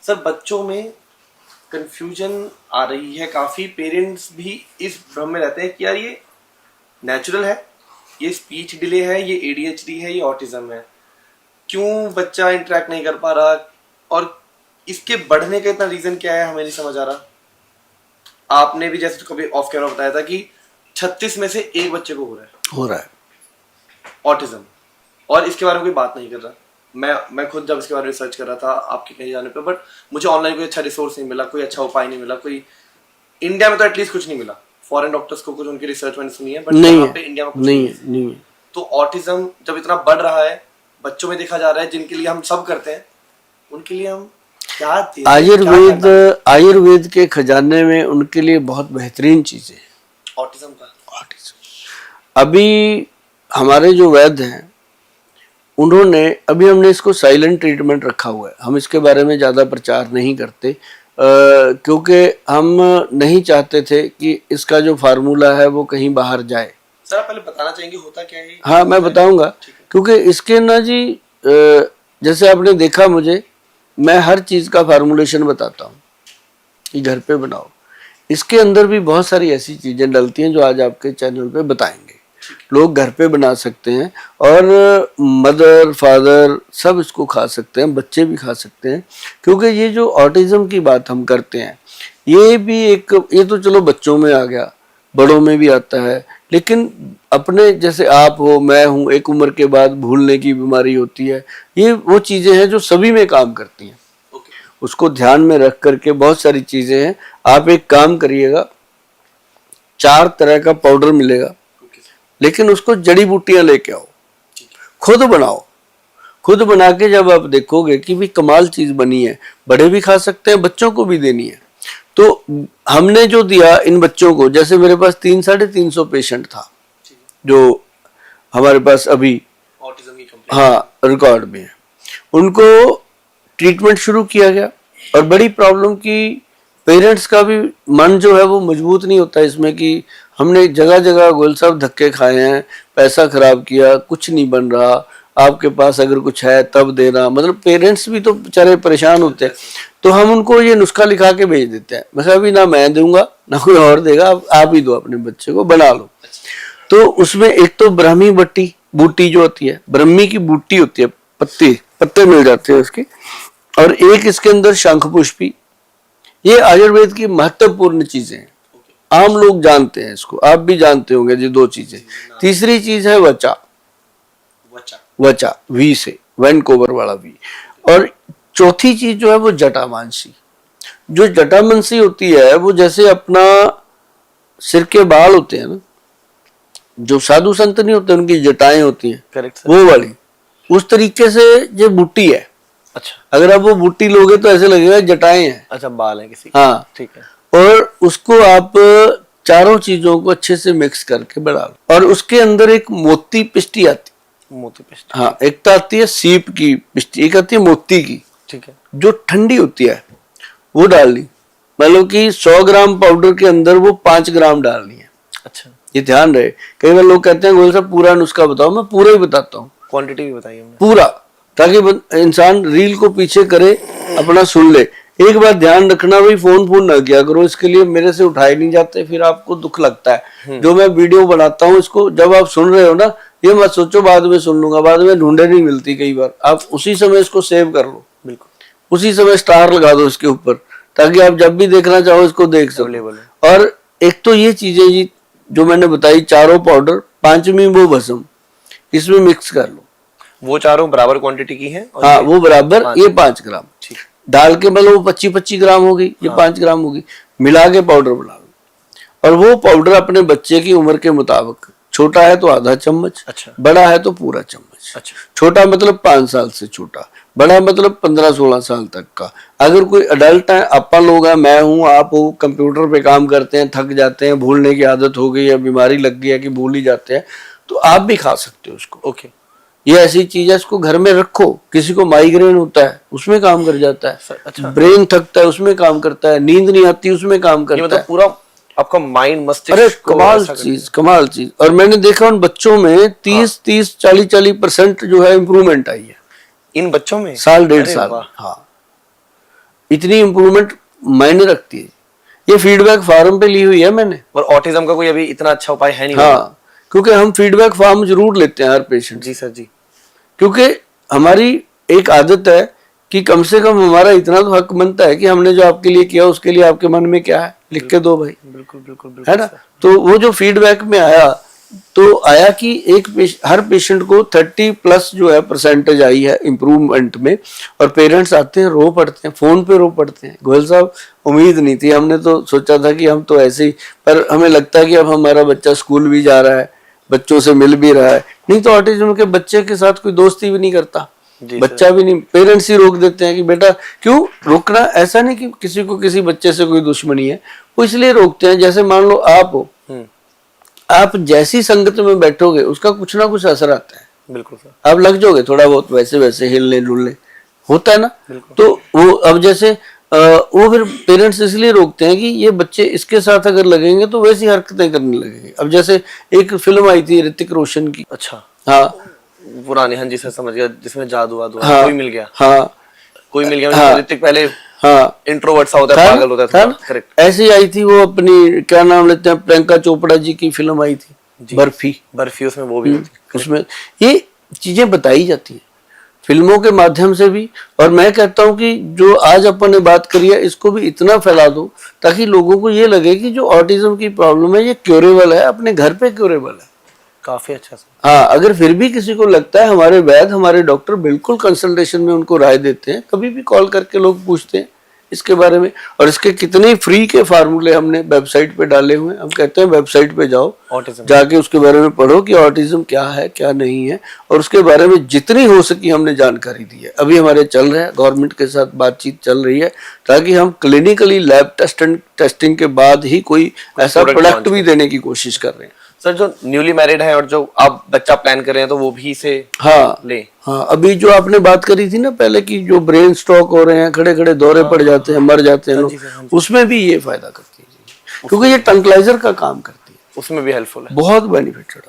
Sir बच्चों में confusion आ रही है काफी, पेरेंट्स भी इस भ्रम में रहते हैं कि यार ये नेचुरल है, ये स्पीच डिले है, ये एडीएचडी है, ये ऑटिज्म है, क्यों बच्चा इंटरेक्ट नहीं कर पा रहा, और इसके बढ़ने का इतना रीजन क्या है हमें नहीं समझ आ रहा। आपने भी जैसे कभी ऑफ कैमरा बताया था कि 36 में से एक बच्चे को हो रहा है ऑटिज्म, और इसके बारे में कोई बात नहीं कर रहा। मैं खुद जब इसके बारे में रिसर्च कर रहा था आपके कहीं जाने पे, बट मुझे ऑनलाइन कोई अच्छा रिसोर्स नहीं मिला, कोई अच्छा उपाय नहीं मिला, कोई इंडिया में तो एटलीस्ट कुछ नहीं मिला। फॉरेन डॉक्टर्स को कुछ उनकी रिसर्च मैंने सुनी है, बट यहाँ पे इंडिया में कुछ नहीं है। तो ऑटिज्म जब इतना बढ़ रहा है, बच्चों में देखा जा रहा है, जिनके लिए हम सब करते हैं, उनके लिए हम क्या आयुर्वेद के खजाने में उनके लिए बहुत बेहतरीन चीजें हैं। ऑटिज्म अभी हमारे जो वैद्य हैं उन्होंने, अभी हमने इसको साइलेंट ट्रीटमेंट रखा हुआ है, हम इसके बारे में ज़्यादा प्रचार नहीं करते क्योंकि हम नहीं चाहते थे कि इसका जो फार्मूला है वो कहीं बाहर जाए। सर आप पहले बताना चाहेंगे होता क्या है? हाँ मैं बताऊंगा, क्योंकि इसके ना जी जैसे आपने देखा, मुझे मैं हर चीज़ का फार्मूलेशन बताता हूँ कि घर पे बनाओ। इसके अंदर भी बहुत सारी ऐसी चीज़ें डलती हैं जो आज आपके चैनल पे बताएंगे। लोग घर पे बना सकते हैं और मदर फादर सब इसको खा सकते हैं, बच्चे भी खा सकते हैं, क्योंकि ये जो ऑटिज्म की बात हम करते हैं ये भी एक, ये तो चलो बच्चों में आ गया, बड़ों में भी आता है, लेकिन अपने जैसे आप हो, मैं हूँ, एक उम्र के बाद भूलने की बीमारी होती है। ये वो चीज़ें हैं जो सभी में काम करती हैं। उसको ध्यान में रख करके बहुत सारी चीज़ें हैं। आप एक काम करिएगा, 4 तरह का पाउडर मिलेगा, लेकिन उसको जड़ी बूटियां लेके आओ, खुद बनाओ। खुद बना के जब आप देखोगे कि भी कमाल चीज बनी है, बड़े भी खा सकते हैं, बच्चों को भी देनी है। तो हमने जो दिया इन बच्चों को, जैसे मेरे पास 300-350 पेशेंट था जो हमारे पास अभी हाँ रिकॉर्ड में है, उनको ट्रीटमेंट शुरू किया गया। और बड़ी प्रॉब्लम की पेरेंट्स का भी मन जो है वो मजबूत नहीं होता इसमें, कि हमने जगह जगह गोल साहब धक्के खाए हैं, पैसा खराब किया, कुछ नहीं बन रहा, आपके पास अगर कुछ है तब देना। मतलब पेरेंट्स भी तो बेचारे परेशान होते हैं। तो हम उनको ये नुस्खा लिखा के भेज देते हैं, मैं अभी ना मैं दूंगा ना कोई और देगा, आप ही दो अपने बच्चे को, बना लो। तो उसमें एक तो ब्राह्मी बूटी जो होती है, ब्रह्मी की बूटी होती है, पत्ते मिल जाते हैं उसके, और एक इसके अंदर शंख पुष्पी। ये आयुर्वेद की महत्वपूर्ण चीजें हैं, आम लोग जानते हैं इसको, आप भी जानते होंगे ये 2 चीजें। तीसरी चीज है वचा वी से, वैनकोवर वाला वी। और चौथी चीज जो है वो जटामांसी। जो जटामांसी होती है वो जैसे अपना सिर के बाल होते हैं ना, जो साधु संत नहीं होते उनकी जटाएं होती हैं, करेक्ट, वो वाली, उस तरीके से ये बूटी है। अच्छा, अगर आप वो बूटी लोगे तो ऐसे लगेगा जटाएं हैं। अच्छा, बाल है किसी, हाँ ठीक है। और उसको आप चारों चीजों को अच्छे से मिक्स करके बना लो, और उसके अंदर एक मोती पिष्टी आती, हाँ, एक तो आती है सीप की पिष्टी, एक आती है मोती की, ठीक है, जो ठंडी होती है, वो डालनी। मतलब कि 100 ग्राम पाउडर के अंदर वो 5 ग्राम डालनी है। अच्छा, ये ध्यान रहे। कई बार लोग कहते हैं गोल साहब पूरा नुस्खा बताओ, मैं पूरा ही बताता हूँ, क्वांटिटी भी बताइए पूरा, ताकि इंसान रील को पीछे करे, अपना सुन ले। एक बात ध्यान रखना भाई, फोन ना किया करो, इसके लिए मेरे से उठाए नहीं जाते, फिर आपको दुख लगता है। जो मैं वीडियो बनाता हूँ इसको जब आप सुन रहे हो ना, ये मत सोचो बाद में सुन लूंगा, बाद में ढूंढे नहीं मिलती। कई बार आप उसी समय इसको सेव कर लो, बिल्कुल उसी समय स्टार लगा दो इसके ऊपर, ताकि आप जब भी देखना चाहो इसको देख सको। और एक तो ये चीजें जी जो मैंने बताई, चारों पाउडर, 5वीं वो भस्म, इसमें मिक्स कर लो। वो चारों बराबर क्वांटिटी की है? हाँ वो बराबर, ये 5 ग्राम डाल के, मतलब वो 25-25 ग्राम होगी, ये 5 ग्राम होगी, मिला के पाउडर बना लो। और वो पाउडर अपने बच्चे की उम्र के मुताबिक, छोटा है तो आधा चम्मच, अच्छा, बड़ा है तो पूरा चम्मच। अच्छा, छोटा मतलब 5 साल से छोटा, बड़ा मतलब 15-16 साल तक का। अगर कोई अडल्ट है, अपन लोग हैं, मैं हूँ, आप हो, कंप्यूटर पे काम करते हैं, थक जाते हैं, भूलने की आदत हो गई या बीमारी लग गई है कि भूल ही जाते हैं, तो आप भी खा सकते हो उसको। ओके, ये ऐसी चीज है, इसको घर में रखो। किसी को माइग्रेन होता है उसमें काम कर जाता है, अच्छा, ब्रेन थकता है उसमें काम करता है, नींद नहीं आती उसमें काम करता मतलब है, पूरा आपका माइंड मस्तिष्क। अरे कमाल चीज। और मैंने देखा उन बच्चों में 30-30, 40% जो है इम्प्रूवमेंट आई है इन बच्चों में, 1.5 साल। हाँ, इतनी इम्प्रूवमेंट मायने रखती है। ये फीडबैक फॉर्म पे ली हुई है मैंने। और ऑटिज्म का कोई अभी इतना अच्छा उपाय है नहीं। हाँ, क्योंकि हम फीडबैक फॉर्म जरूर लेते हैं हर पेशेंट। जी सर जी। क्योंकि हमारी एक आदत है कि कम से कम हमारा इतना तो हक बनता है कि हमने जो आपके लिए किया उसके लिए आपके मन में क्या है लिख के दो भाई। बिल्कुल बिल्कुल है ना। तो वो जो फीडबैक में आया तो आया कि हर पेशेंट को 30+ जो है परसेंटेज आई है इम्प्रूवमेंट में। और पेरेंट्स आते हैं, रो पड़ते हैं, फोन पे रो पड़ते हैं। गोयल साहब, उम्मीद नहीं थी, हमने तो सोचा था कि हम तो ऐसे ही, पर हमें लगता है कि अब हमारा बच्चा स्कूल भी जा रहा है, बच्चों से मिल भी रहा है। नहीं तो ऑटिज्म के बच्चे के साथ कोई दोस्ती भी नहीं करता, बच्चा भी नहीं, पेरेंट्स ही रोक देते हैं कि बेटा क्यों रोकना। ऐसा नहीं कि किसी को किसी बच्चे से कोई दुश्मनी है, वो इसलिए रोकते हैं जैसे मान लो आप हो, आप जैसी संगत में बैठोगे उसका कुछ ना कुछ असर आता है। बिल्कुल सर। आप लग जाओगे थोड़ा बहुत वैसे वैसे हिलने डुलने, होता है ना। तो वो अब जैसे वो फिर पेरेंट्स इसलिए रोकते हैं कि ये बच्चे इसके साथ अगर लगेंगे तो वैसी हरकतें करने लगेंगे। अब जैसे एक फिल्म आई थी ऋतिक रोशन की। अच्छा। हाँ पुरानी, हाँ जी सर समझ गया, जिसमें जादू वादू। हाँ, कोई मिल गया। हाँ कोई मिल गया। हाँ, ऋतिक पहले हाँ इंट्रोवर्ट सा होता है, पागल होता था। करेक्ट। ऐसी आई थी वो अपनी, क्या नाम लेते हैं, प्रियंका चोपड़ा जी की फिल्म आई थी बर्फी। बर्फी, उसमें वो भी होती है। उसमें ये चीजें बताई जाती हैं फिल्मों के माध्यम से भी। और मैं कहता हूं कि जो आज अपन ने बात करी है इसको भी इतना फैला दो ताकि लोगों को ये लगे कि जो ऑटिज्म की प्रॉब्लम है ये क्योरेबल है, अपने घर पे क्योरेबल है। काफी अच्छा सर। हाँ, अगर फिर भी किसी को लगता है, हमारे वैद्य हमारे डॉक्टर बिल्कुल कंसल्टेशन में उनको राय देते हैं, कभी भी कॉल करके लोग पूछते हैं इसके बारे में। और इसके कितने फ्री के फार्मूले हमने वेबसाइट पे डाले हुए हैं। हम कहते हैं वेबसाइट पे जाओ, ऑटिज्म जाके उसके बारे में पढ़ो कि ऑटिज्म क्या है क्या नहीं है, और उसके बारे में जितनी हो सकी हमने जानकारी दी है। अभी हमारे चल रहे हैं, गवर्नमेंट के साथ बातचीत चल रही है ताकि हम क्लिनिकली लैब टेस्टिंग के बाद ही कोई ऐसा प्रोडक्ट भी देने की कोशिश कर रहे हैं। सर जो न्यूली मैरिड है और जो आप बच्चा प्लान कर रहे हैं तो वो भी इसे ले। हाँ, अभी जो आपने बात करी थी ना पहले की, जो ब्रेन स्ट्रोक हो रहे हैं, खड़े खड़े दौरे पड़ जाते हैं, मर जाते हैं लोग, उसमें भी ये फायदा करती है क्योंकि ये ट्रंकलाइजर का काम करती है। उसमें भी हेल्पफुल है, बहुत बेनिफिट है।